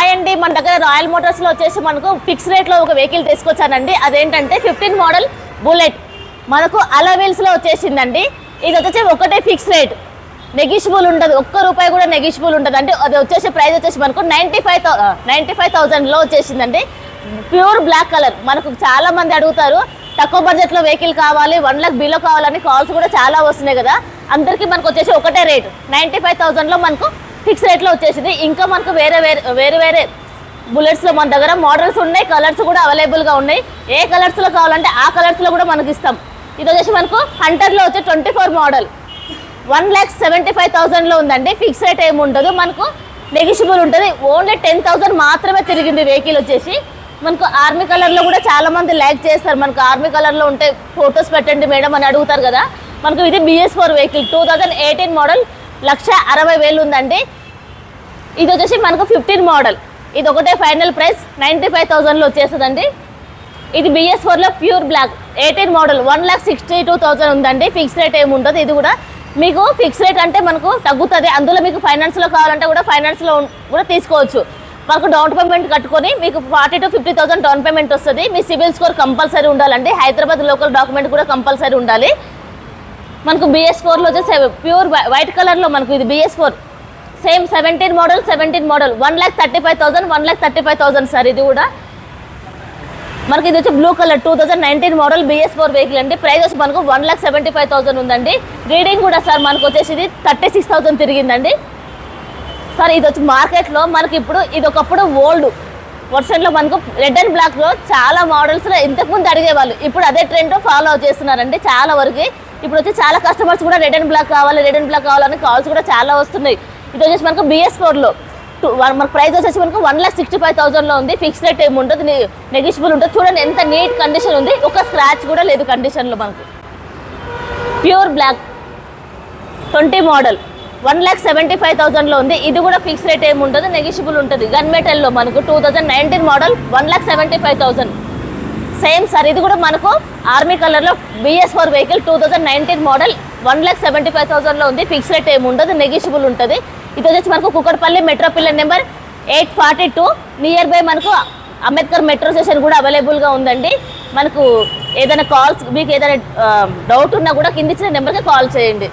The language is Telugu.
హాయ్ అండి, మన దగ్గర రాయల్ మోటార్స్లో వచ్చేసి మనకు ఫిక్స్ రేట్లో ఒక వెహికల్ తీసుకొచ్చానండి. అదేంటంటే 15 మోడల్ బుల్లెట్ మనకు అలవెల్స్లో వచ్చేసిందండి. ఇది వచ్చేసి ఒకటే ఫిక్స్ రేట్, నెగిషిబుల్ ఉండదు, ₹1 కూడా నెగిషిబుల్ ఉండదు. అంటే అది వచ్చేసి ప్రైస్ వచ్చేసి మనకు 95,000లో వచ్చేసిందండి. Pure black colour. మనకు చాలా మంది అడుగుతారు తక్కువ బడ్జెట్లో వెహికల్ కావాలి, 1 లక్ష బిలో కావాలని కాల్స్ కూడా చాలా వస్తున్నాయి కదా. అందరికీ మనకు వచ్చేసి ఒకటే రేటు 95,000లో మనకు ఫిక్స్ రేట్లో వచ్చేసింది. ఇంకా మనకు వేరే బుల్లెట్స్లో మన దగ్గర మోడల్స్ ఉన్నాయి, కలర్స్ కూడా అవైలబుల్గా ఉన్నాయి. ఏ కలర్స్లో కావాలంటే ఆ కలర్స్లో కూడా మనకి ఇస్తాం. ఇది వచ్చేసి మనకు హంటర్లో వచ్చి 24 మోడల్ 1,75,000లో ఉందండి. ఫిక్స్ రేట్ ఏమి ఉండదు, మనకు నెగిషిబుల్ ఉంటుంది. ఓన్లీ 10,000 మాత్రమే తిరిగింది వెహికల్ వచ్చేసి. మనకు ఆర్మీ కలర్లో కూడా చాలా మంది లైక్ చేస్తారు. మనకు ఆర్మీ కలర్లో ఉంటే ఫొటోస్ పెట్టండి మేడం అని అడుగుతారు కదా. మనకు ఇది BS4 వెహికల్ 2018 మోడల్ 1,60,000 ఉందండి. ఇది వచ్చేసి మనకు 15 మోడల్. ఇది ఒకటే ఫైనల్ ప్రైస్ 95,000లో వచ్చేస్తుందండి. ఇది BS4లో ప్యూర్ బ్లాక్ 18 మోడల్ 1,62,000 ఉందండి. ఫిక్స్ రేట్ ఏమి ఉంటుంది. ఇది కూడా మీకు ఫిక్స్ రేట్ అంటే మనకు తగ్గుతుంది. అందులో మీకు ఫైనాన్స్లో కావాలంటే కూడా ఫైనాన్స్లో కూడా తీసుకోవచ్చు. మనకు డౌన్ పేమెంట్ కట్టుకొని మీకు 40,000 to 50,000 డౌన్ పేమెంట్ వస్తుంది. మీ సిబిల్ స్కోర్ కంపల్సరీ ఉండాలండి. హైదరాబాద్ లోకల్ డాక్యుమెంట్ కూడా కంపల్సరీ ఉండాలి. మనకు BS4లో వచ్చేసి ప్యూర్ వైట్ కలర్లో మనకు ఇది BS4 సేమ్ 17 మోడల్ 1,35,000 1,35,000 సార్. ఇది కూడా మనకి ఇది వచ్చి blue colour 2019 model BS4 vehicle అండి. ప్రైస్ వచ్చి మనకు 1,75,000 ఉందండి. రీడింగ్ కూడా సార్ మనకు వచ్చేసి ఇది 36,000 తిరిగిందండి సార్. ఇది వచ్చి మార్కెట్లో మనకి ఇప్పుడు ఇది ఒకప్పుడు ఓల్డ్ వర్షన్లో మనకు రెడ్ అండ్ బ్లాక్లో చాలా మోడల్స్లో ఇంతకుముందు అడిగేవాళ్ళు. ఇప్పుడు అదే ట్రెండ్ ఫాలో చేస్తున్నారండి చాలా వరకు. ఇప్పుడు వచ్చి చాలా కస్టమర్స్ కూడా రెడ్ అండ్ బ్లాక్ కావాలని కాల్స్ కూడా చాలా వస్తున్నాయి. ఇది వచ్చేసి మనకు BS4లో మన ప్రైస్ వచ్చేసి మనకు 1,65,000లో ఉంది. ఫిక్స్ రేట్ ఏమి ఉంటుంది, నెగిషిబుల్ ఉంటుంది. చూడండి ఎంత నీట్ కండిషన్ ఉంది, ఒక స్క్రాచ్ కూడా లేదు కండిషన్లో. మనకు ప్యూర్ బ్లాక్ 20 మోడల్ 1,75,000లో ఉంది. ఇది కూడా ఫిక్స్ రేట్ ఏమి ఉంటుంది, నెగిషిబుల్ ఉంటుంది. గన్ మెటల్లో మనకు 2019 మోడల్ 1,75,000 సేమ్ సార్. ఇది కూడా మనకు ఆర్మీ కలర్లో BS4 వెహికల్ 2019 మోడల్ 1,75,000లో ఉంది. ఫిక్స్ రేట్ ఏమి ఉండదు, నెగిషిబుల్ ఉంటుంది. ఇది వచ్చేసి మనకు Kukatpally metro pillar number 842 near by మనకు అంబేద్కర్ మెట్రో స్టేషన్ కూడా అవైలబుల్గా ఉందండి. మనకు ఏదైనా కాల్స్ మీకు ఏదైనా డౌట్ ఉన్నా కూడా కింద ఇచ్చిన నెంబర్కి కాల్ చేయండి.